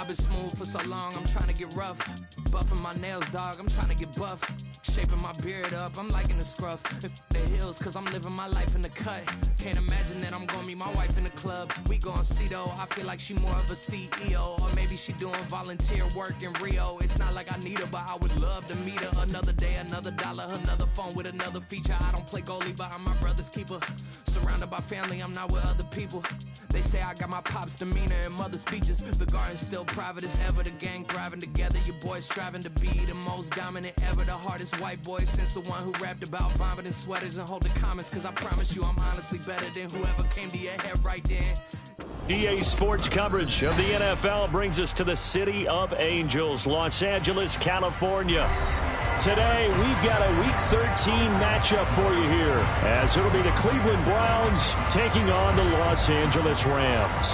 been smooth for so long, I'm trying to get rough. Buffing my nails, dog, I'm trying to get buff. Shaping my beard up, I'm liking the scruff. The hills, cause I'm living my life in the cut. Can't imagine that I'm gonna meet my wife in the club. We gon' see though, I feel like she more of a CEO. Or maybe she doing volunteer work in Rio. It's not like I need her, but I would love to meet her. Another day, another dollar, another phone with another feature. I don't play goalie, but I'm my brother's keeper. Surrounded by family, I'm not with other people. They say I got my pop's demeanor and mother's features. The garden's still private as ever, the gang thriving together. Your boys striving to be the most dominant ever. The hardest white boy since the one who rapped about vomiting sweaters and holding comments. Cause I promise you I'm honestly better than whoever came to your head right then. EA Sports coverage of the NFL brings us to the City of Angels, Los Angeles, California. Today, we've got a Week 13 matchup for you here, as it'll be the Cleveland Browns taking on the Los Angeles Rams.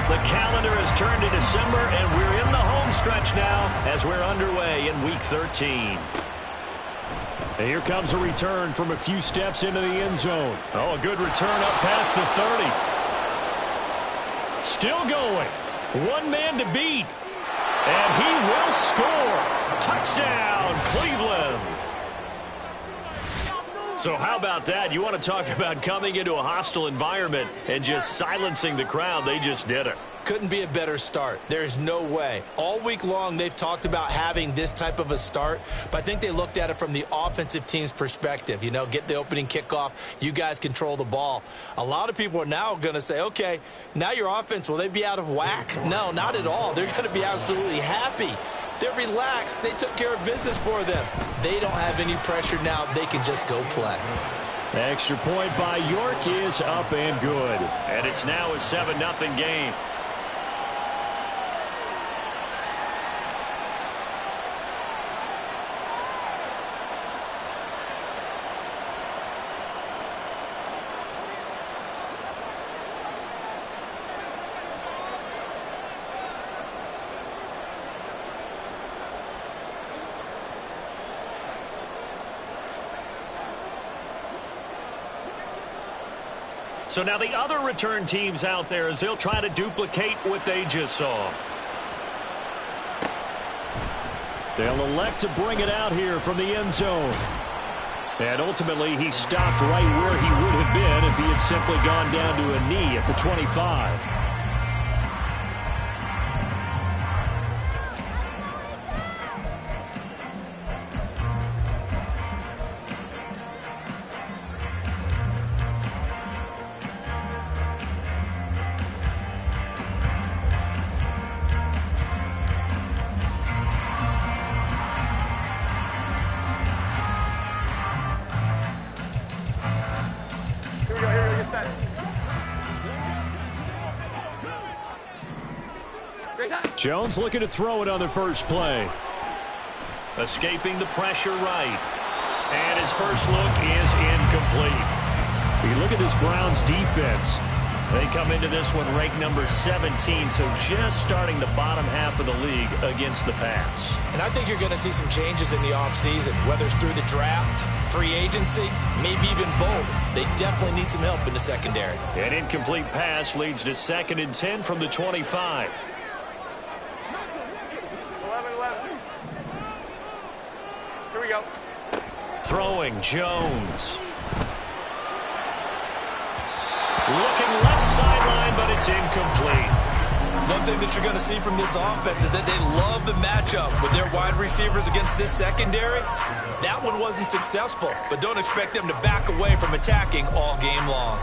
The calendar has turned to December, and we're in the home stretch now as we're underway in Week 13. And here comes a return from a few steps into the end zone. Oh, a good return up past the 30. Still going. One man to beat. And he will score. Touchdown, Cleveland. So how about that? You want to talk about coming into a hostile environment and just silencing the crowd? They just did it. Couldn't be a better start. There's no way. All week long, they've talked about having this type of a start, but I think they looked at it from the offensive team's perspective. You know, get the opening kickoff. You guys control the ball. A lot of people are now going to say, okay, now your offense, will they be out of whack? No, not at all. They're going to be absolutely happy. They're relaxed. They took care of business for them. They don't have any pressure now. They can just go play. Extra point by York is up and good. And it's now a 7-0 game. So now the other return teams out there as they'll try to duplicate what they just saw. They'll elect to bring it out here from the end zone. And ultimately he stopped right where he would have been if he had simply gone down to a knee at the 25. Jones looking to throw it on the first play. Escaping the pressure right. And his first look is incomplete. You look at this Browns defense. They come into this one ranked number 17, so just starting the bottom half of the league against the pass. And I think you're going to see some changes in the offseason, whether it's through the draft, free agency, maybe even both. They definitely need some help in the secondary. An incomplete pass leads to 2nd and 10 from the 25. Here we go. Throwing Jones. Looking left sideline, but it's incomplete. One thing that you're going to see from this offense is that they love the matchup with their wide receivers against this secondary. That one wasn't successful, but don't expect them to back away from attacking all game long.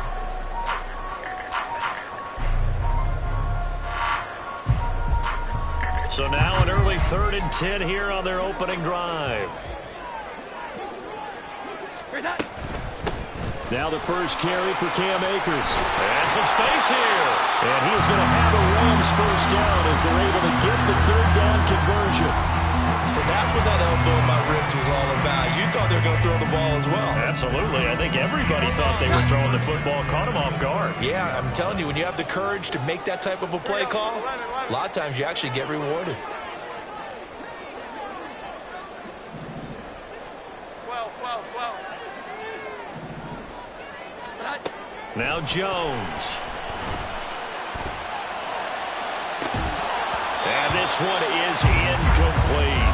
So now an early 3rd and 10 here on their opening drive. Now the first carry for Cam Akers. And some space here. And he's going to have a Rams first down as they're able to get the 3rd down conversion. So that's what that elbow in my ribs was all about. You thought they were going to throw the ball as well. Absolutely. I think everybody thought they were throwing the football. Caught him off guard. Yeah, I'm telling you, when you have the courage to make that type of a play call, a lot of times you actually get rewarded. Now Jones. And this one is incomplete.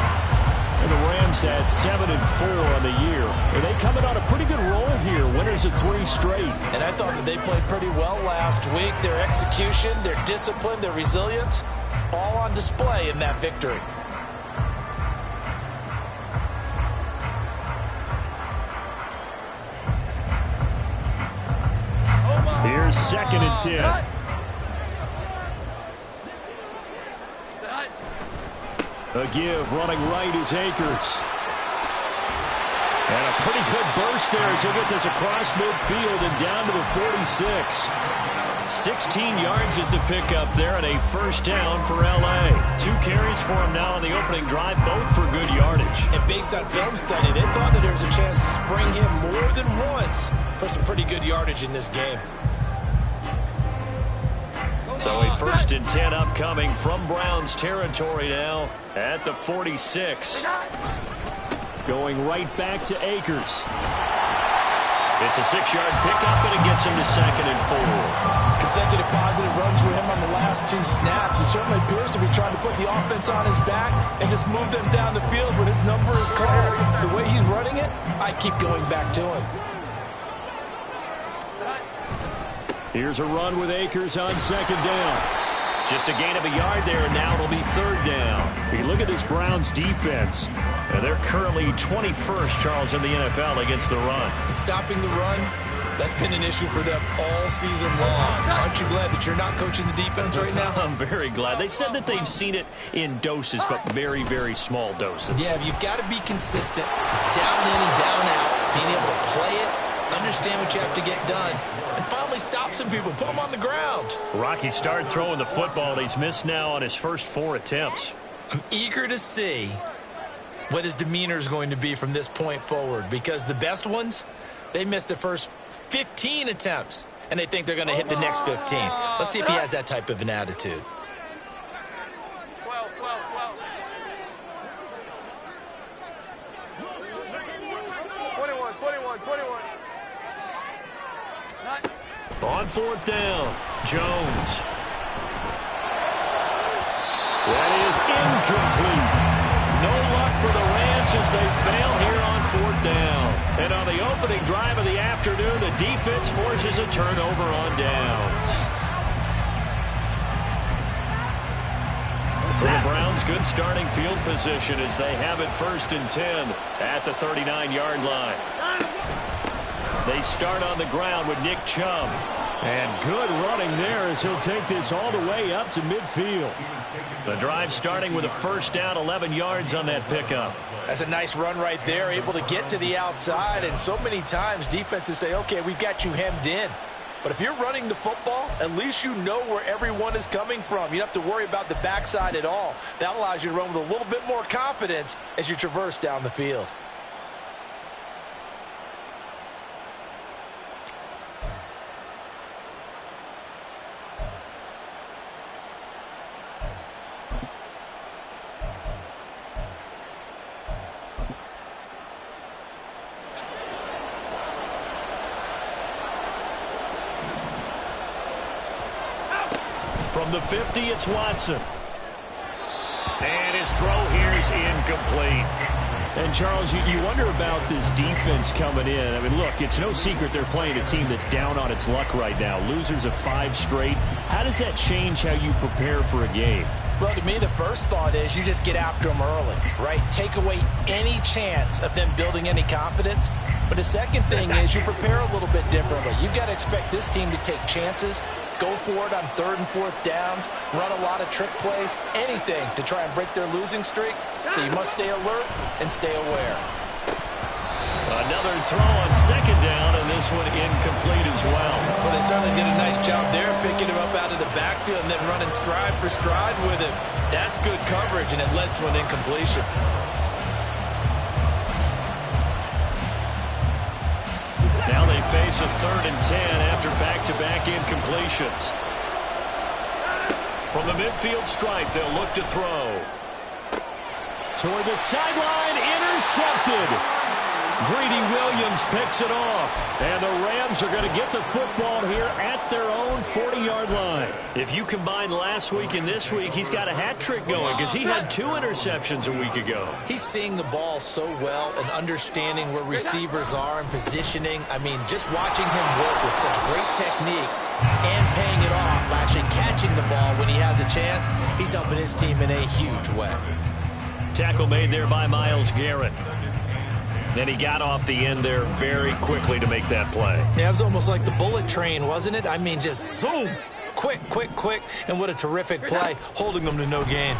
And the Rams had 7-4 on the year. And they coming on a pretty good roll here. Winners of 3 straight. And I thought that they played pretty well last week. Their execution, their discipline, their resilience, all on display in that victory. Here's 2nd and 10. A give, running right is Akers. And a pretty good burst there as he'll get this across midfield and down to the 46. 16 yards is the pickup there and a first down for L.A. 2 carries for him now on the opening drive, both for good yardage. And based on film study, they thought that there was a chance to spring him more than once for some pretty good yardage in this game. So a 1st and 10 upcoming from Browns territory now at the 46. Going right back to Akers. It's a 6-yard pickup, and it gets him to 2nd and 4. Consecutive positive runs for him on the last 2 snaps. He certainly appears to be trying to put the offense on his back and just move them down the field when his number is called. The way he's running it, I keep going back to him. Here's a run with Akers on 2nd down. Just a gain of a yard there, and now it'll be 3rd down. You look at this Browns defense, and they're currently 21st, Charles, in the NFL against the run. And stopping the run, that's been an issue for them all season long. Aren't you glad that you're not coaching the defense right now? I'm very glad. They said that they've seen it in doses, but very, very small doses. Yeah, you've got to be consistent. It's down in and down out, being able to play it, understand what you have to get done, and finally stop some people, put them on the ground. Rocky started throwing the football, and he's missed now on his first 4 attempts. I'm eager to see what his demeanor is going to be from this point forward, because the best ones, they missed the first 15 attempts, and they think they're going to hit the next 15. Let's see if he has that type of an attitude. 12. 21. On 4th down, Jones. That is incomplete. No luck for the Rams as they fail here on 4th down. And on the opening drive of the afternoon, the defense forces a turnover on downs. For the Browns, good starting field position as they have it 1st and 10 at the 39-yard line. They start on the ground with Nick Chubb. And good running there as he'll take this all the way up to midfield. The drive starting with a 1st down, 11 yards on that pickup. That's a nice run right there, able to get to the outside. And so many times defenses say, okay, we've got you hemmed in. But if you're running the football, at least you know where everyone is coming from. You don't have to worry about the backside at all. That allows you to run with a little bit more confidence as you traverse down the field. From the 50, it's Watson. And his throw here is incomplete. And, Charles, you wonder about this defense coming in. I mean, look, it's no secret they're playing a team that's down on its luck right now. Losers of 5 straight. How does that change how you prepare for a game? Well, to me, the first thought is you just get after them early, right? Take away any chance of them building any confidence. But the second thing is you prepare a little bit differently. You've got to expect this team to take chances, go for it on 3rd and 4th downs, run a lot of trick plays, anything to try and break their losing streak. So you must stay alert and stay aware. Another throw on 2nd down, and this one incomplete as well. Well, they certainly did a nice job there, picking him up out of the backfield and then running stride for stride with him. That's good coverage, and it led to an incompletion. Now they face a 3rd and 10 after back-to-back incompletions. From the midfield stripe, they'll look to throw. Toward the sideline, intercepted. Greedy Williams picks it off. And the Rams are going to get the football here at their own 40-yard line. If you combine last week and this week, he's got a hat trick going because he had 2 interceptions a week ago. He's seeing the ball so well and understanding where receivers are and positioning. I mean, just watching him work with such great technique and paying it off by actually catching the ball when he has a chance, he's helping his team in a huge way. Tackle made there by Myles Garrett. Then he got off the end there very quickly to make that play. Yeah, it was almost like the bullet train, wasn't it? I mean, just zoom, quick, quick, quick, and what a terrific play, holding them to no gain.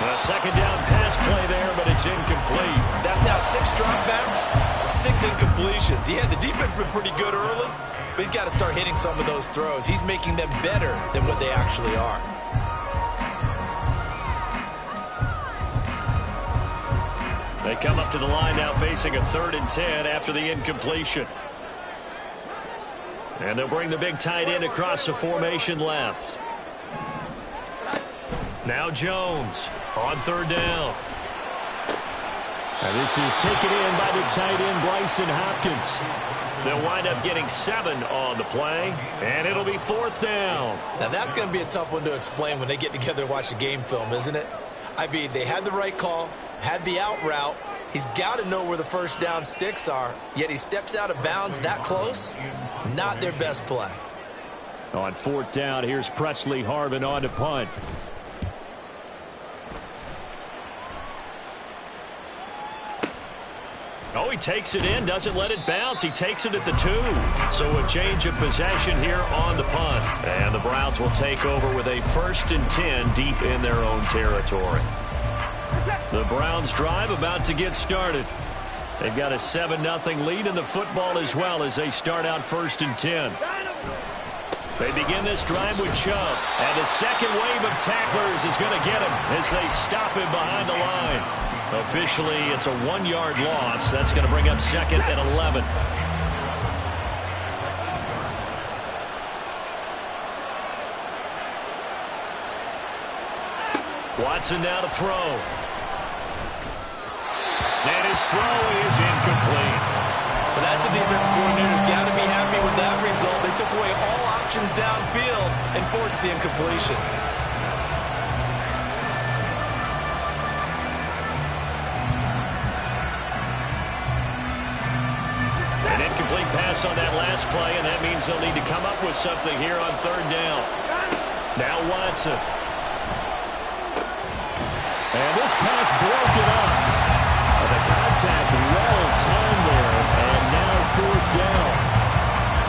A second down pass play there, but it's incomplete. That's now 6 dropbacks, 6 incompletions. Yeah, the defense has been pretty good early, but he's got to start hitting some of those throws. He's making them better than what they actually are. They come up to the line now facing a 3rd and 10 after the incompletion. And they'll bring the big tight end across the formation left. Now Jones on 3rd down. And this is taken in by the tight end Bryson Hopkins. They'll wind up getting 7 on the play, and it'll be 4th down. Now that's going to be a tough one to explain when they get together and watch the game film, isn't it? I mean, they had the right call, had the out route. He's got to know where the first down sticks are, yet he steps out of bounds that close. Not their best play. On 4th down, here's Presley Harvin on to punt. Oh, he takes it in, doesn't let it bounce. He takes it at the 2. So a change of possession here on the punt. And the Browns will take over with a 1st and 10 deep in their own territory. The Browns drive about to get started. They've got a 7-0 lead in the football as well as they start out 1st and 10. They begin this drive with Chubb. And the second wave of tacklers is going to get him as they stop him behind the line. Officially, it's a 1-yard loss. That's going to bring up 2nd and 11. Watson now to throw. And his throw is incomplete. But that's a defense coordinator's got to be happy with that result. They took away all options downfield and forced the incompletion. An incomplete pass on that last play, and that means they'll need to come up with something here on 3rd down. Now Watson. And this pass broken up. The contact well timed there, and now 4th down.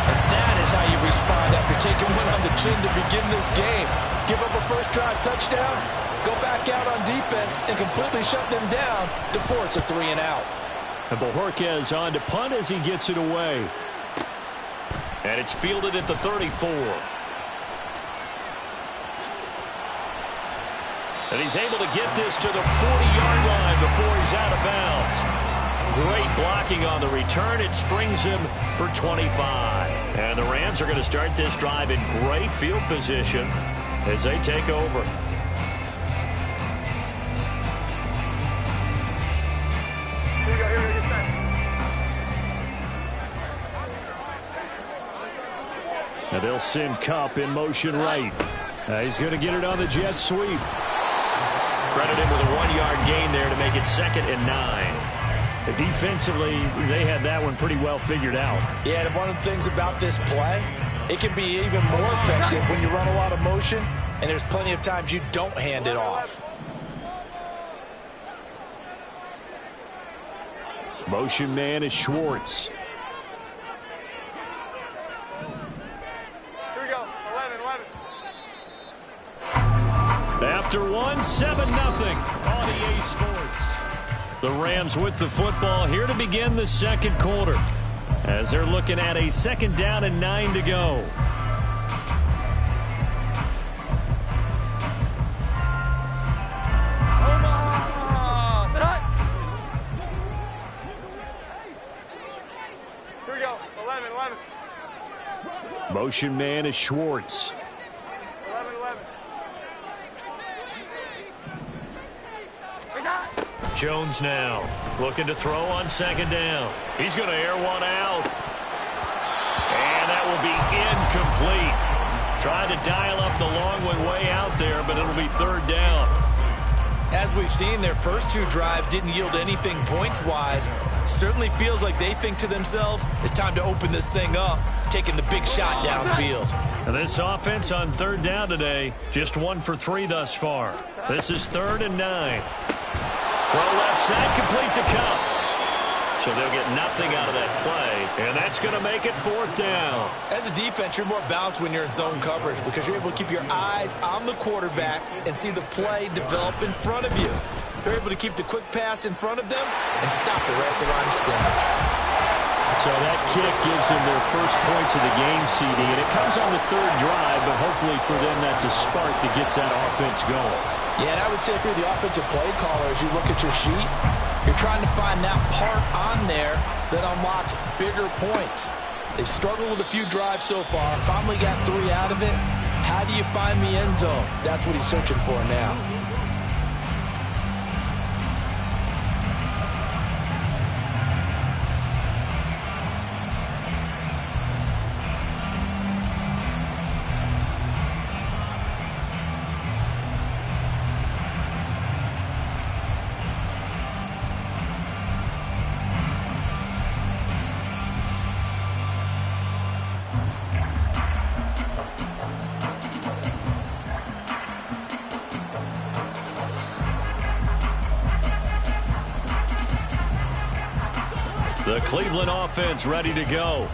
And that is how you respond after taking one on the chin to begin this game. Give up a first drive touchdown, go back out on defense, and completely shut them down to force a 3 and out. And Bojorquez on to punt as he gets it away. And it's fielded at the 34. And he's able to get this to the 40-yard line before he's out of bounds. Great blocking on the return. It springs him for 25. And the Rams are going to start this drive in great field position as they take over. Here we go, get set. And they'll send Kupp in motion right. He's going to get it on the jet sweep. Credit him with a 1-yard gain there to make it 2nd and 9. Defensively, they had that one pretty well figured out. Yeah, and one of the things about this play, it can be even more effective when you run a lot of motion, and there's plenty of times you don't hand it off. Motion man is Schwartz. Here we go, 11. After one, 7-0 on EA Sports. The Rams with the football here to begin the 2nd quarter as they're looking at a 2nd down and 9 to go. Here we go, 11. Motion man is Schwartz. 11. Jones now looking to throw on second down. He's going to air one out. And that will be incomplete. Trying to dial up the long one way out there, but it'll be third down. As we've seen, their first two drives didn't yield anything points-wise. Certainly feels like they think to themselves, it's time to open this thing up, taking the big shot downfield. And this offense on third down today, just 1 for 3 thus far. This is 3rd and 9. Throw left side, complete to Cup. So they'll get nothing out of that play, and that's going to make it 4th down. As a defense, you're more balanced when you're in zone coverage because you're able to keep your eyes on the quarterback and see the play develop in front of you. You're able to keep the quick pass in front of them and stop it right at the line of scrimmage. So that kick gives them their first points of the game, CD, and it comes on the 3rd drive, but hopefully for them that's a spark that gets that offense going. Yeah, and I would say if you're the offensive play caller, as you look at your sheet, you're trying to find that part on there that unlocks bigger points. They've struggled with a few drives so far, finally got 3 out of it. How do you find the end zone? That's what he's searching for now. The Cleveland offense ready to go.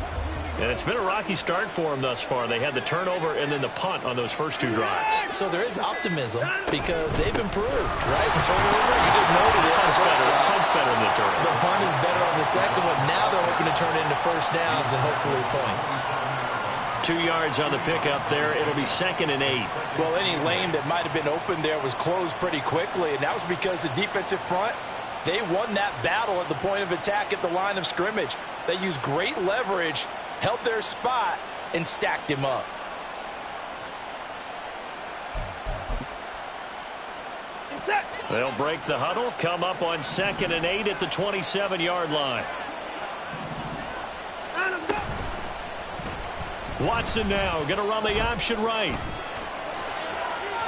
And it's been a rocky start for them thus far. They had the turnover and then the punt on those first 2 drives. So there is optimism because they've improved, right? The turnover, you just noted it. Punt's better than the turnover. The punt is better on the second one. Now they're hoping to turn into first downs and hopefully points. 2 yards on the pickup there. It'll be 2nd and 8. Well, any lane that might have been open there was closed pretty quickly, and that was because the defensive front, they won that battle at the point of attack at the line of scrimmage. They used great leverage, held their spot, and stacked him up. They'll break the huddle, come up on 2nd and 8 at the 27-yard line. Watson now going to run the option right.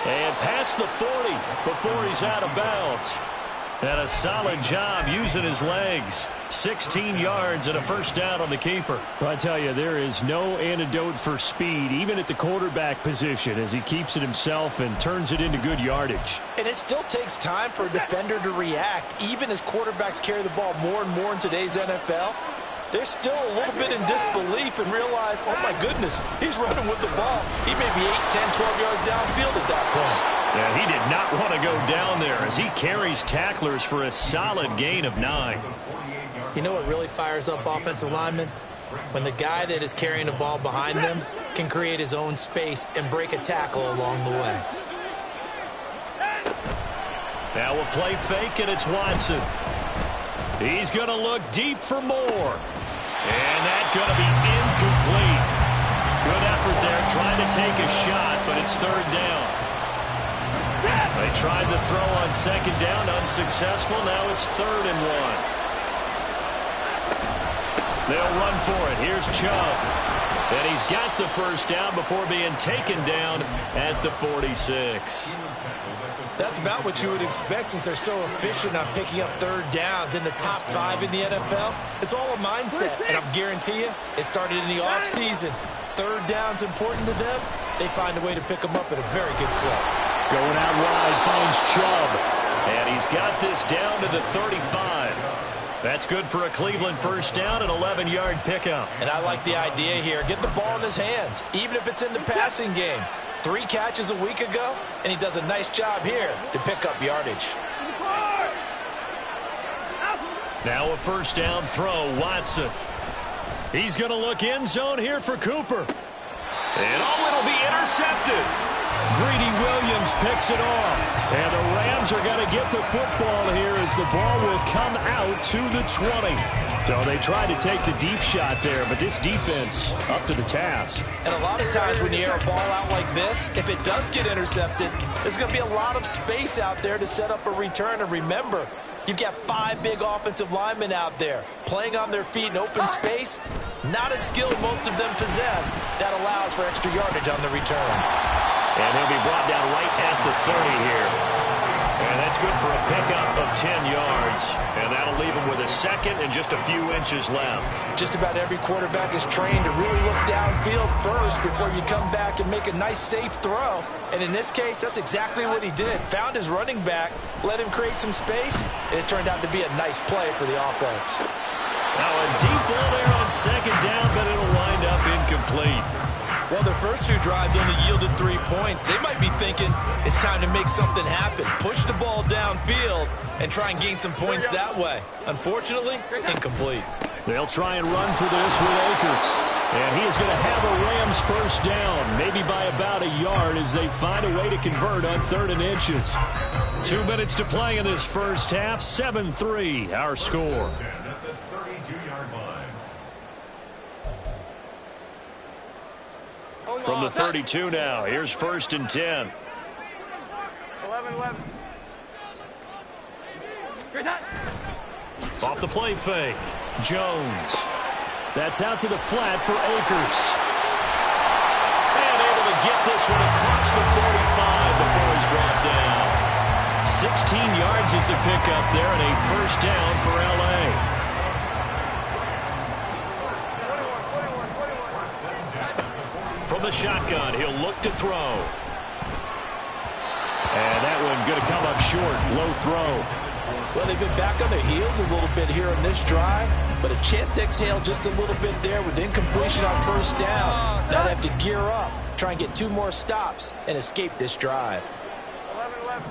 And past the 40 before he's out of bounds. And a solid job using his legs. 16 yards and a first down on the keeper. Well, I tell you, there is no antidote for speed, even at the quarterback position, as he keeps it himself and turns it into good yardage. And it still takes time for a defender to react, even as quarterbacks carry the ball more and more in today's NFL. They're still a little bit in disbelief and realize, oh my goodness, he's running with the ball. He may be 8, 10, 12 yards downfield at that point. Yeah, he did not want to go down there as he carries tacklers for a solid gain of 9. You know what really fires up offensive linemen? When the guy that is carrying the ball behind them can create his own space and break a tackle along the way. Now a play fake, and it's Watson. He's going to look deep for more. And that's going to be incomplete. Good effort there trying to take a shot, but it's 3rd down. They tried the throw on 2nd down, unsuccessful. Now it's 3rd and 1. They'll run for it. Here's Chubb. And he's got the first down before being taken down at the 46. That's about what you would expect since they're so efficient on picking up 3rd downs in the top 5 in the NFL. It's all a mindset, and I'll guarantee you it started in the offseason. 3rd down's important to them. They find a way to pick them up at a very good clip. Going out wide, finds Chubb. And he's got this down to the 35. That's good for a Cleveland first down, an 11-yard pickup. And I like the idea here. Get the ball in his hands, even if it's in the passing game. 3 catches a week ago, and he does a nice job here to pick up yardage. Now a first down throw, Watson. He's going to look end zone here for Cooper. And it'll be intercepted. Greedy Williams picks it off. And the Rams are going to get the football here as the ball will come out to the 20. So they tried to take the deep shot there, but this defense up to the task. And a lot of times when you air a ball out like this, if it does get intercepted, there's going to be a lot of space out there to set up a return. And remember, You've got 5 big offensive linemen out there playing on their feet in open space. Not a skill most of them possess. That allows for extra yardage on the return. And he'll be brought down right at the 30 here. And that's good for a pickup of 10 yards. And that'll leave him with a second and just a few inches left. Just about every quarterback is trained to really look downfield first before you come back and make a nice, safe throw. And in this case, that's exactly what he did. Found his running back, let him create some space, and it turned out to be a nice play for the offense. Now a deep ball there on second down, but it'll wind up incomplete. Well, their first 2 drives only yielded 3 points. They might be thinking it's time to make something happen. Push the ball downfield and try and gain some points that way. Unfortunately, incomplete. They'll try and run for this with Akers. And he is going to have a Rams first down, maybe by about a yard as they find a way to convert on 3rd and inches. 2 minutes to play in this first half. 7-3, our score. From the 32 now, here's 1st and 10. 11. Off the play fake, Jones. That's out to the flat for Akers. And able to get this one across the 45 before he's brought down. 16 yards is the pickup there and a first down for L.A. From the shotgun, he'll look to throw. And that one going to come up short. Low throw. Well, they've been back on their heels a little bit here on this drive, but a chance to exhale just a little bit there with incompletion on first down. Now they have to gear up, try and get 2 more stops, and escape this drive. 11.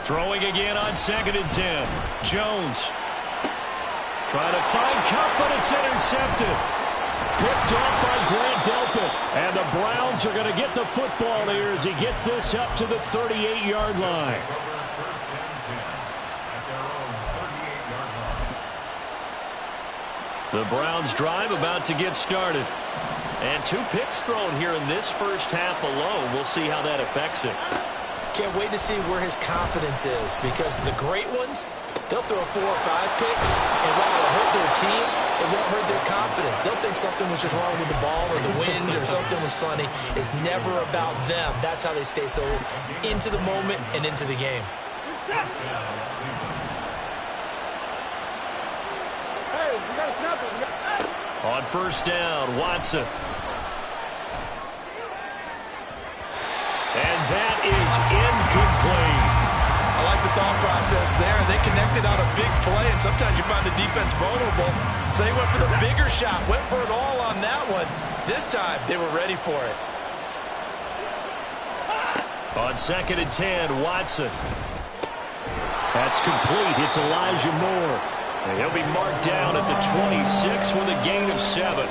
Throwing again on 2nd and 10. Jones. Trying to find Cup, but it's intercepted. Picked off by Grant Delpit. And the Browns are going to get the football here as he gets this up to the 38-yard line. The Browns drive about to get started. And 2 picks thrown here in this first half alone. We'll see how that affects it. Can't wait to see where his confidence is, because the great ones, they'll throw 4 or 5 picks, and while it'll hurt their team, it won't hurt their confidence. They'll think something was just wrong with the ball or the wind or something was funny. It's never about them. That's how they stay so into the moment and into the game. Hey, we got to snap it. On first down, Watson. And that is incomplete. I like the thought process there. They connected on a big play, and sometimes you find the defense vulnerable. So they went for the bigger shot, went for it all on that one. This time, they were ready for it. On 2nd and 10, Watson. That's complete. It's Elijah Moore. And he'll be marked down at the 26 with a gain of 7.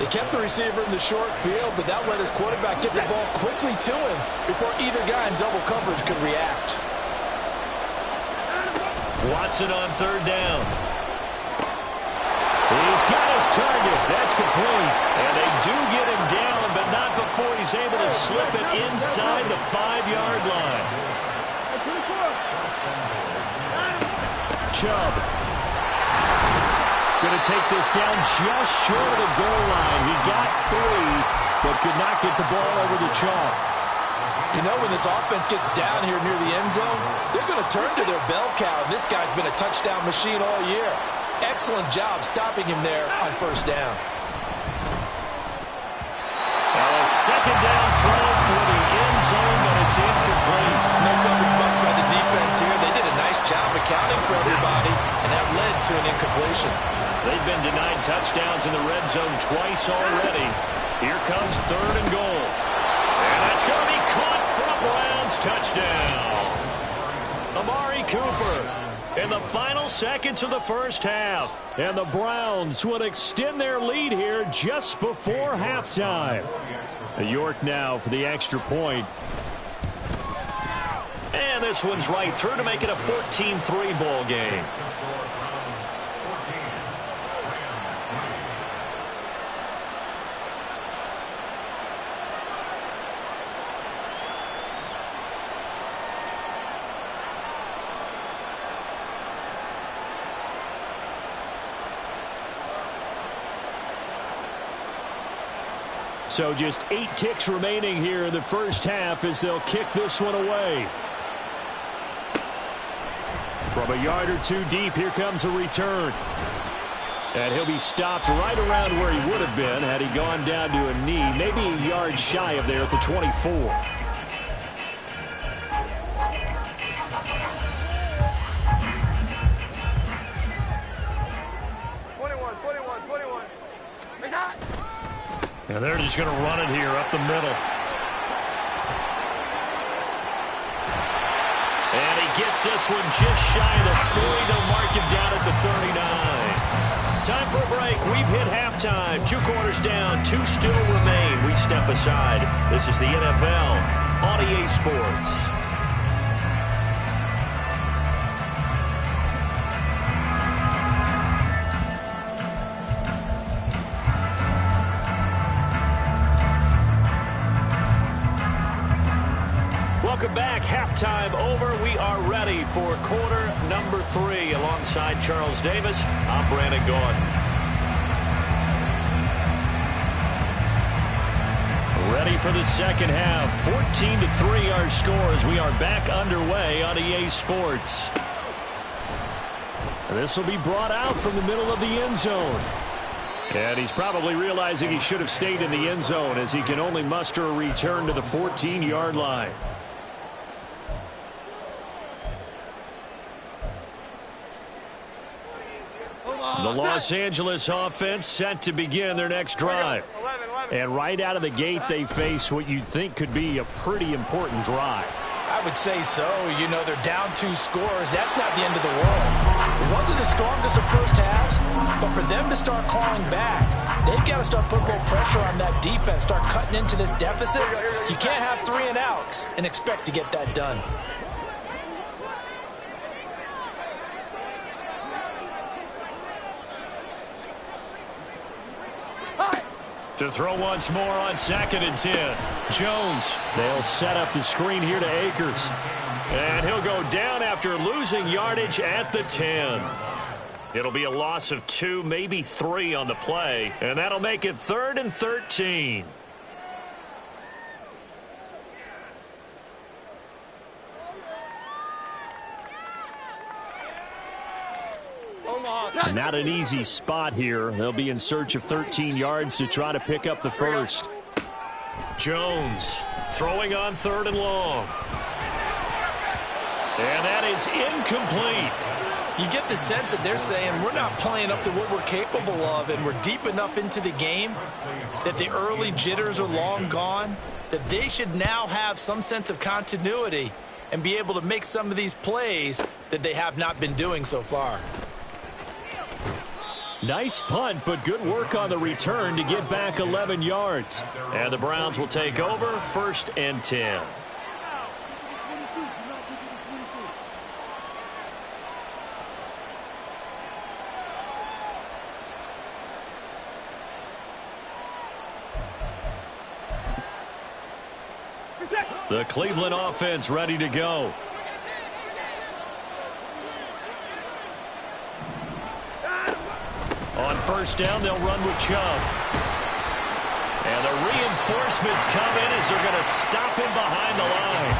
They kept the receiver in the short field, but that let his quarterback get the ball quickly to him before either guy in double coverage could react. Watson on 3rd down. He's got his target. That's complete. And they do get him down, but not before he's able to slip it inside the 5-yard line. Chubb. Going to take this down just short of the goal line. He got 3, but could not get the ball over the chalk. You know, when this offense gets down here near the end zone, they're going to turn to their bell cow, and this guy's been a touchdown machine all year. Excellent job stopping him there on first down. A second down throw for the end zone, but it's incomplete. No coverage bust by the defense here. They did a nice job accounting for everybody, and that led to an incompletion. They've been denied touchdowns in the red zone twice already. Here comes 3rd and goal. And that's going to be caught for a Browns touchdown. Amari Cooper in the final seconds of the first half. And the Browns would extend their lead here just before halftime. York now for the extra point. And this one's right through to make it a 14-3 ball game. So just 8 ticks remaining here in the first half as they'll kick this one away. From a yard or two deep, here comes a return. And he'll be stopped right around where he would have been had he gone down to a knee, maybe a yard shy of there at the 24. 21. And they're just going to run it here up the middle. And he gets this one just shy of the 40. They'll mark him down at the 39. Time for a break. We've hit halftime. 2 quarters down. 2 still remain. We step aside. This is the NFL on EA Sports. Welcome back. Halftime over. We are ready for quarter number 3. Alongside Charles Davis, I'm Brandon Gaudin. Ready for the second half. 14-3 our score as we are back underway on EA Sports. This will be brought out from the middle of the end zone. And he's probably realizing he should have stayed in the end zone as he can only muster a return to the 14-yard line. The Los Angeles offense set to begin their next drive. 11. And right out of the gate, they face what you'd think could be a pretty important drive. I would say so. You know, they're down 2 scores. That's not the end of the world. It wasn't the strongest of first halves, but for them to start calling back, they've got to start putting a little pressure on that defense, start cutting into this deficit. You can't have 3 and outs and expect to get that done. To throw once more on 2nd and 10. Jones. They'll set up the screen here to Akers. And he'll go down after losing yardage at the 10. It'll be a loss of 2, maybe 3 on the play. And that'll make it 3rd and 13. Not an easy spot here. They'll be in search of 13 yards to try to pick up the first. Jones throwing on 3rd and long. And that is incomplete. You get the sense that they're saying we're not playing up to what we're capable of, and we're deep enough into the game that the early jitters are long gone, that they should now have some sense of continuity and be able to make some of these plays that they have not been doing so far. Nice punt, but good work on the return to get back 11 yards. And the Browns will take over 1st and 10. The Cleveland offense ready to go. On 1st down, they'll run with Chubb. And the reinforcements come in as they're going to stop him behind the line.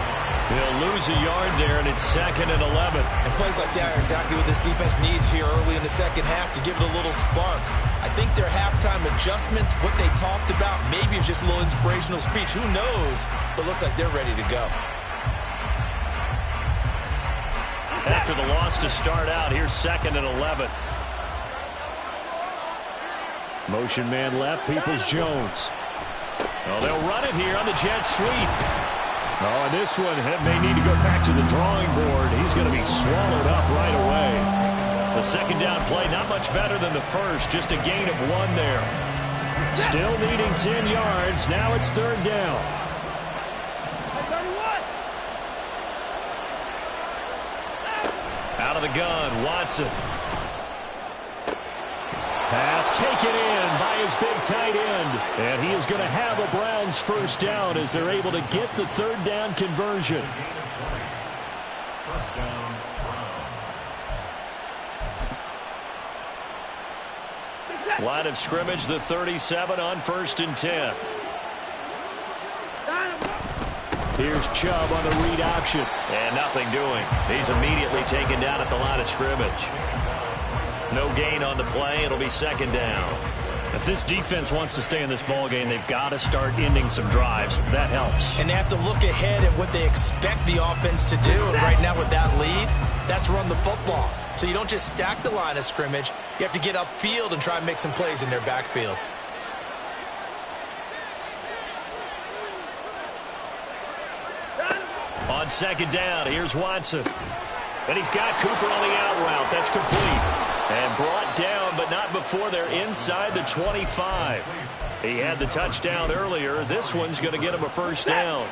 He'll lose a yard there, and it's 2nd and 11. And plays like that are exactly what this defense needs here early in the second half to give it a little spark. I think their halftime adjustments, what they talked about, maybe it's just a little inspirational speech. Who knows? But it looks like they're ready to go. After the loss to start out, here's 2nd and 11. Motion man left, Peoples-Jones. Oh, they'll run it here on the jet sweep. Oh, and this one may need to go back to the drawing board. He's going to be swallowed up right away. The 2nd down play, not much better than the first, just a gain of 1 there. Still needing 10 yards. Now it's 3rd down. Out of the gun, Watson. Pass taken in by his big tight end. And he is going to have a Browns 1st down as they're able to get the 3rd down conversion. First down, Browns. Line of scrimmage, the 37 on 1st and 10. Here's Chubb on the read option. And nothing doing. He's immediately taken down at the line of scrimmage. No gain on the play. It'll be second down. If this defense wants to stay in this ball game, they've got to start ending some drives. That helps. And they have to look ahead at what they expect the offense to do. And right now with that lead, that's run the football. So you don't just stack the line of scrimmage. You have to get upfield and try and make some plays in their backfield. On second down, here's Watson. And he's got Cooper on the out route. That's complete. And brought down, but not before they're inside the 25. He had the touchdown earlier. This one's going to get him a first down.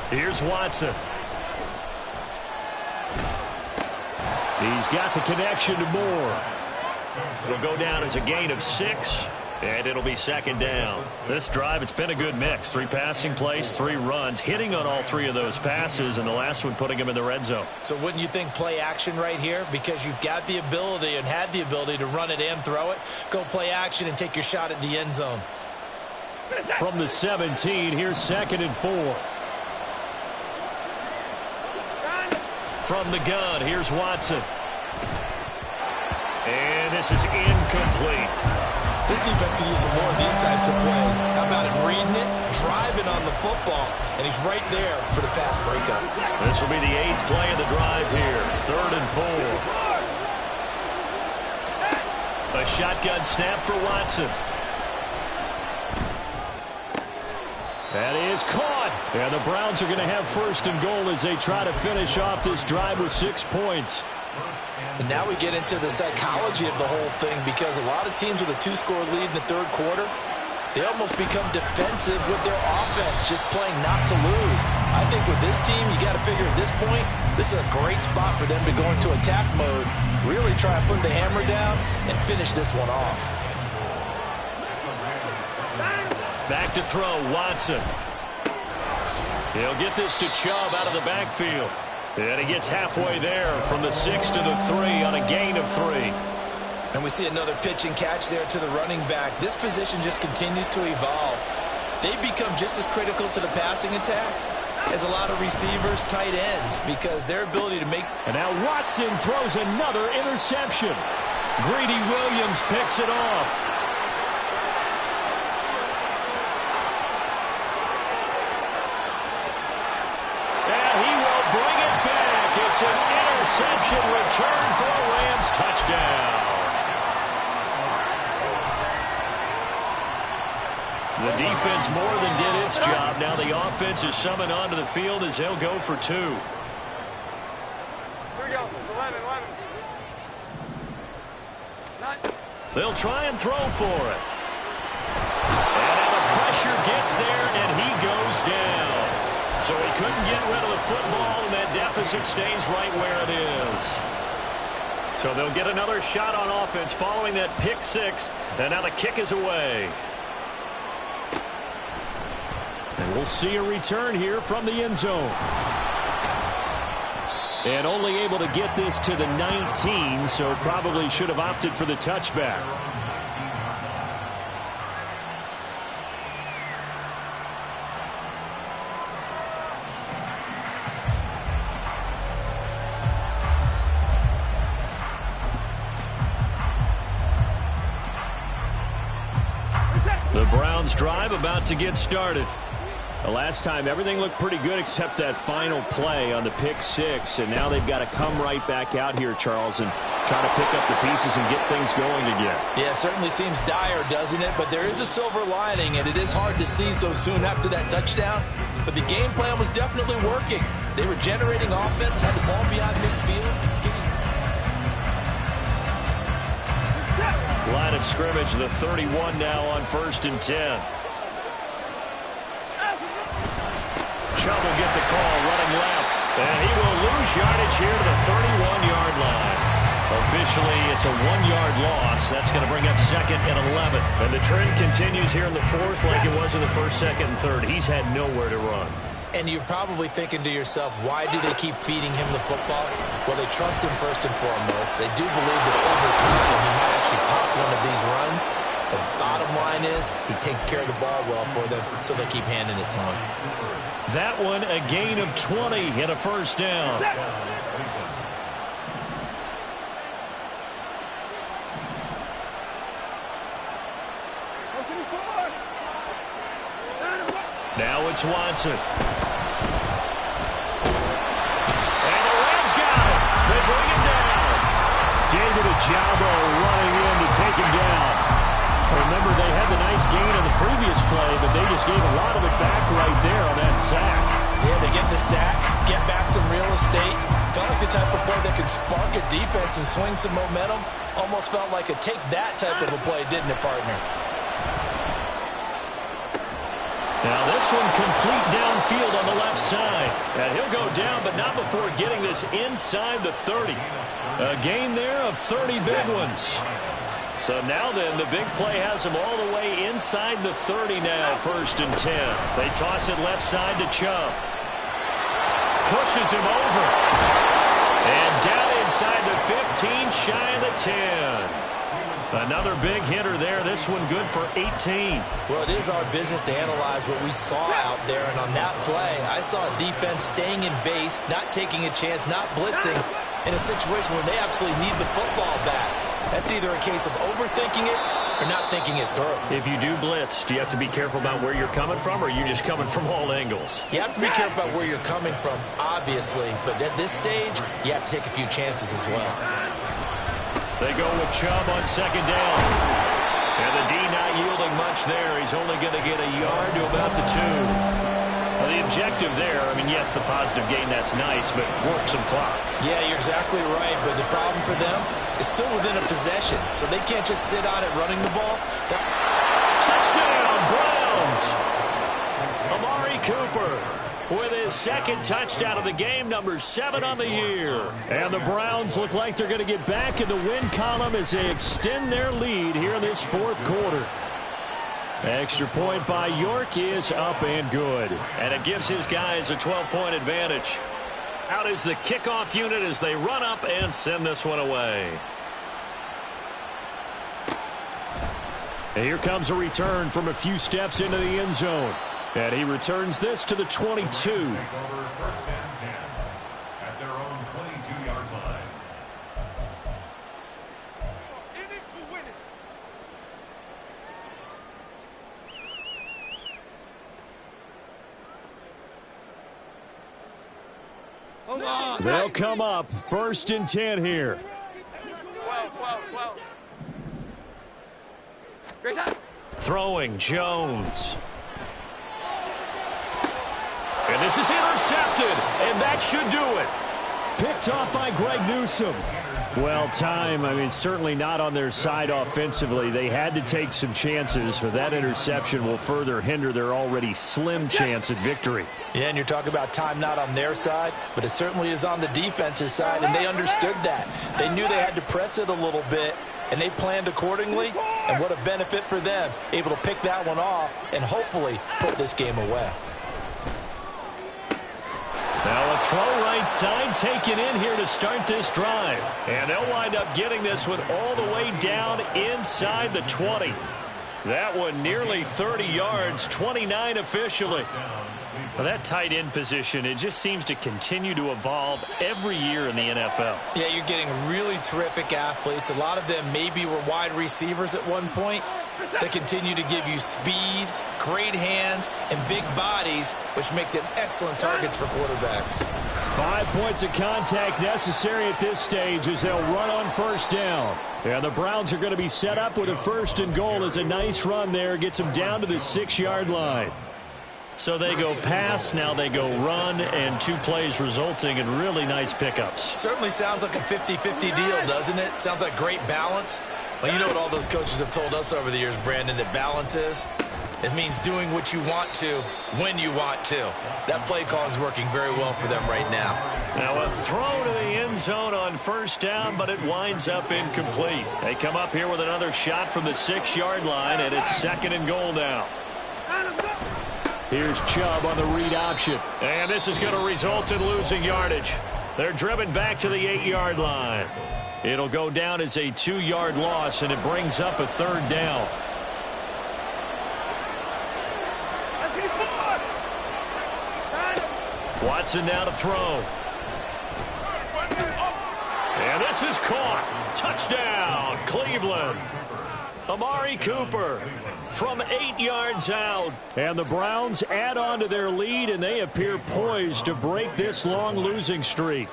Here's Watson. He's got the connection to Moore. It'll go down as a gain of 6, and it'll be second down. This drive, it's been a good mix. 3 passing plays, 3 runs, hitting on all 3 of those passes, and the last one putting him in the red zone. So wouldn't you think play action right here? Because you've got the ability and had the ability to run it and throw it. Go play action and take your shot at the end zone. From the 17, here's 2nd and 4. From the gun, here's Watson. And this is incomplete. This defense can use some more of these types of plays. How about him reading it, driving on the football, and he's right there for the pass breakup. This will be the 8th play of the drive here. 3rd and 4. A shotgun snap for Watson. That is caught. And the Browns are going to have 1st and goal as they try to finish off this drive with 6 points. And now we get into the psychology of the whole thing, because a lot of teams with a 2-score lead in the 3rd quarter, they almost become defensive with their offense, just playing not to lose. I think with this team, you got to figure at this point, this is a great spot for them to go into attack mode, really try and put the hammer down and finish this one off. Back to throw, Watson. He'll get this to Chubb out of the backfield. And he gets halfway there from the 6 to the 3 on a gain of 3. And we see another pitch and catch there to the running back. This position just continues to evolve. They become just as critical to the passing attack as a lot of receivers, tight ends, because their ability to make... And now Watson throws another interception. Greedy Williams picks it off. It's an interception return for a Rams touchdown. The defense more than did its job. Now the offense is summoned onto the field as they'll go for 2. Here we go. 11. They'll try and throw for it. And now the pressure gets there, and he goes down. So he couldn't get rid of the football, and that deficit stays right where it is. So they'll get another shot on offense following that pick 6, and now the kick is away. And we'll see a return here from the end zone. And only able to get this to the 19, so probably should have opted for the touchback. The Browns drive about to get started. The last time everything looked pretty good except that final play on the pick 6, and now they've got to come right back out here, Charles, and try to pick up the pieces and get things going again. Yeah, it certainly seems dire, doesn't it? But there is a silver lining, and it is hard to see so soon after that touchdown. But the game plan was definitely working. They were generating offense, had the ball beyond midfield. Line of scrimmage, the 31 now on 1st and 10. Chubb will get the call running left, and he will lose yardage here to the 31-yard line. Officially, it's a 1-yard loss. That's going to bring up 2nd and 11. And the trend continues here in the 4th like it was in the 1st, 2nd, and 3rd. He's had nowhere to run. And you're probably thinking to yourself, why do they keep feeding him the football? Well, they trust him first and foremost. They do believe that over time he might actually pop one of these runs. The bottom line is he takes care of the ball well for them, so they'll keep handing it to him. That one a gain of 20 and a first down. Now it's Watson. And the Rams got it. They bring him down. David Ojabo running in to take him down. Remember, they had the nice gain on the previous play, but they just gave a lot of it back right there on that sack. Yeah, they get the sack, get back some real estate. Felt like the type of play that can spark a defense and swing some momentum. Almost felt like a take that type of a play, didn't it, partner? Now this one complete downfield on the left side. And he'll go down, but not before getting this inside the 30. A gain there of 30 big ones. So now then, the big play has him all the way inside the 30 now, 1st and 10. They toss it left side to Chubb. Pushes him over. And down inside the 15, shy of the 10. Another big hitter there. This one good for 18. Well, it is our business to analyze what we saw out there. And on that play, I saw a defense staying in base, not taking a chance, not blitzing in a situation where they absolutely need the football back. That's either a case of overthinking it or not thinking it through. If you do blitz, do you have to be careful about where you're coming from, or are you just coming from all angles? You have to be careful about where you're coming from, obviously. But at this stage, you have to take a few chances as well. They go with Chubb on 2nd down. And the D not yielding much there. He's only going to get a yard to about the 2. Well, the objective there, I mean, yes, the positive gain, that's nice, but work some clock. Yeah, you're exactly right. But the problem for them is still within a possession. So they can't just sit on it running the ball. Touchdown, Browns! Amari Cooper with his 2nd touchdown of the game, number 7 on the year. And the Browns look like they're going to get back in the win column as they extend their lead here in this 4th quarter. Extra point by York is up and good. And it gives his guys a 12-point advantage. Out is the kickoff unit as they run up and send this one away. And here comes a return from a few steps into the end zone. And he returns this to the 22. First and 10 at their own 22-yard line. In it to win it. Hold on. They'll come up 1st and 10 here. 12. Great time. Throwing Jones. And this is intercepted, and that should do it. Picked off by Greg Newsome. Well, time, I mean, certainly not on their side offensively. They had to take some chances, but that interception will further hinder their already slim chance at victory. Yeah, and you're talking about time not on their side, but it certainly is on the defense's side, and they understood that. They knew they had to press it a little bit, and they planned accordingly, and what a benefit for them, able to pick that one off and hopefully put this game away. Now a throw right side taken in here to start this drive. And they'll wind up getting this one all the way down inside the 20. That one nearly 30 yards, 29 officially. Well, that tight end position, it just seems to continue to evolve every year in the NFL. Yeah, you're getting really terrific athletes. A lot of them maybe were wide receivers at one point. They continue to give you speed, great hands, and big bodies, which make them excellent targets for quarterbacks. 5 points of contact necessary at this stage as they'll run on 1st down. And the Browns are going to be set up with a 1st and goal. As a nice run there, gets them down to the 6-yard line. So they go pass, now they go run, and 2 plays resulting in really nice pickups. Certainly sounds like a 50-50 deal, doesn't it? Sounds like great balance. Well, you know what all those coaches have told us over the years, Brandon, that balance is? It means doing what you want to when you want to. That play calling is working very well for them right now. Now a throw to the end zone on 1st down, but it winds up incomplete. They come up here with another shot from the 6-yard line, and it's 2nd and goal now. Here's Chubb on the read option. And this is going to result in losing yardage. They're driven back to the 8-yard line. It'll go down as a 2-yard loss, and it brings up a 3rd down. Watson now to throw. And this is caught. Touchdown, Cleveland. Amari Cooper from 8 yards out. And the Browns add on to their lead, and they appear poised to break this long losing streak.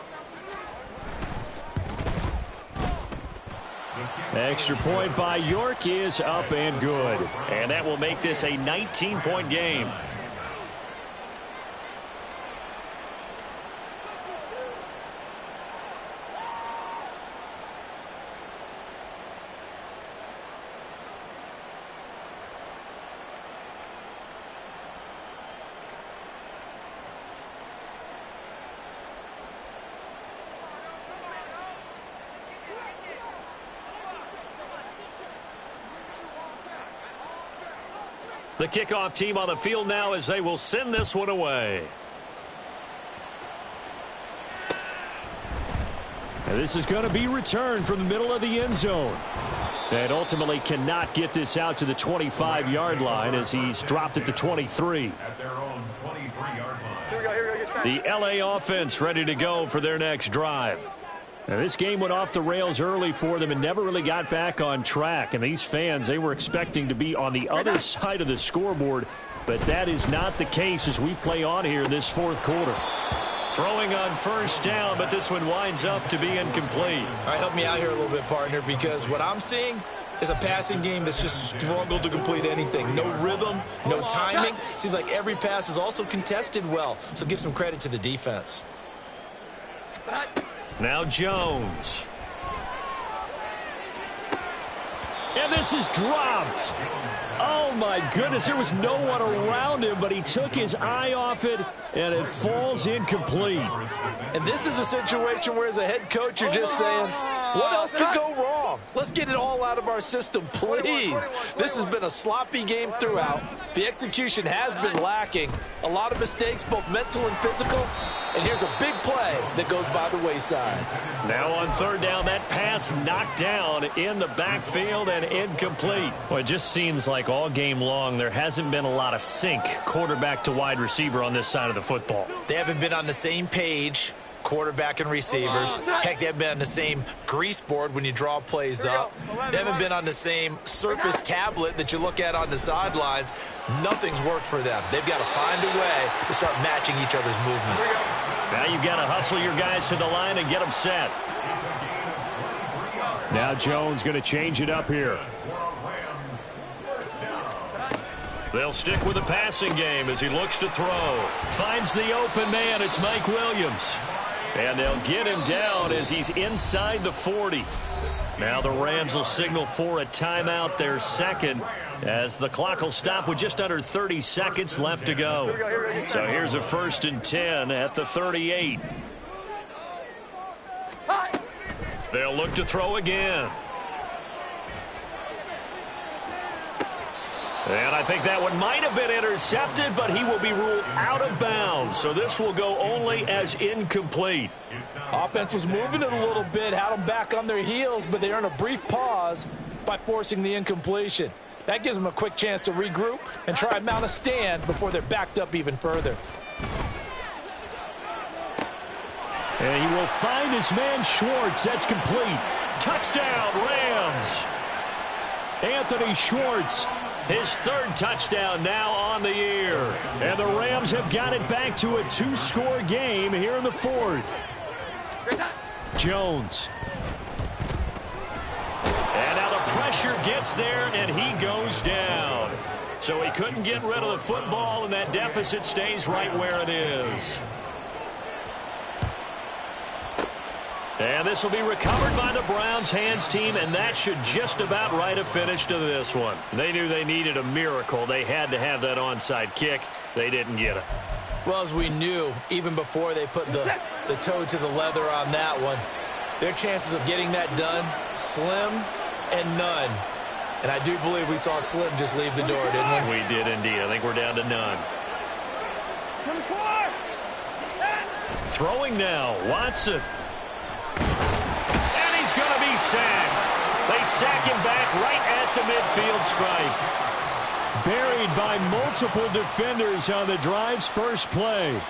Extra point by York is up and good. And that will make this a 19-point game. The kickoff team on the field now as they will send this one away. And this is going to be returned from the middle of the end zone. And ultimately cannot get this out to the 25-yard line as he's dropped at the 23. At their own 23-yard line. The LA offense ready to go for their next drive. Now, this game went off the rails early for them and never really got back on track. And these fans, they were expecting to be on the other side of the scoreboard. But that is not the case as we play on here in this 4th quarter. Throwing on 1st down, but this one winds up to be incomplete. All right, help me out here a little bit, partner, because what I'm seeing is a passing game that's just struggled to complete anything. No rhythm, no timing. Seems like every pass is also contested well. So give some credit to the defense. Now Jones. And this is dropped. Oh, my goodness. There was no one around him, but he took his eye off it, and it falls incomplete. And this is a situation where, as a head coach, you're just saying, what else could go wrong? Let's get it all out of our system, please. This has been a sloppy game throughout. The execution has been lacking. A lot of mistakes, both mental and physical. And here's a big play that goes by the wayside. Now on 3rd down, that pass knocked down in the backfield and incomplete. Well, it just seems like all game long there hasn't been a lot of sync quarterback to wide receiver on this side of the football. They haven't been on the same page, quarterback and receivers. Heck, they haven't been on the same grease board when you draw plays up. They haven't been on the same Surface tablet that you look at on the sidelines. Nothing's worked for them. They've got to find a way to start matching each other's movements. Now you've got to hustle your guys to the line and get them set. Now Jones going to change it up here. They'll stick with the passing game as he looks to throw. Finds the open man. It's Mike Williams. And they'll get him down as he's inside the 40. Now the Rams will signal for a timeout, their 2nd, as the clock will stop with just under 30 seconds left to go. So here's a 1st and 10 at the 38. They'll look to throw again. And I think that one might have been intercepted, but he will be ruled out of bounds. So this will go only as incomplete. Offense was moving it a little bit, had them back on their heels, but they earned a brief pause by forcing the incompletion. That gives them a quick chance to regroup and try and mount a stand before they're backed up even further. And he will find his man Schwartz. That's complete. Touchdown, Rams. Anthony Schwartz. His 3rd touchdown now on the year. And the Rams have got it back to a 2-score game here in the 4th. Jones. And now the pressure gets there, and he goes down. So he couldn't get rid of the football, and that deficit stays right where it is. And this will be recovered by the Browns hands team, and that should just about write a finish to this one. They knew they needed a miracle. They had to have that onside kick. They didn't get it. Well, as we knew, even before they put the toe to the leather on that one, their chances of getting that done, slim and none. And I do believe we saw Slim just leave the door, didn't we? We did indeed. I think we're down to none. Throwing now, Watson. And he's going to be sacked. They sack him back right at the midfield stripe. Buried by multiple defenders on the drive's first play.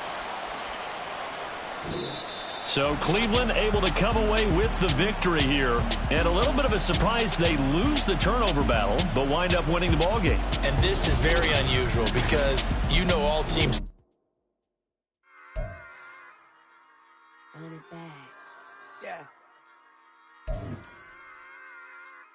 So Cleveland able to come away with the victory here. And a little bit of a surprise, they lose the turnover battle, but wind up winning the ballgame. And this is very unusual because you know all teams. Run it back. Yeah.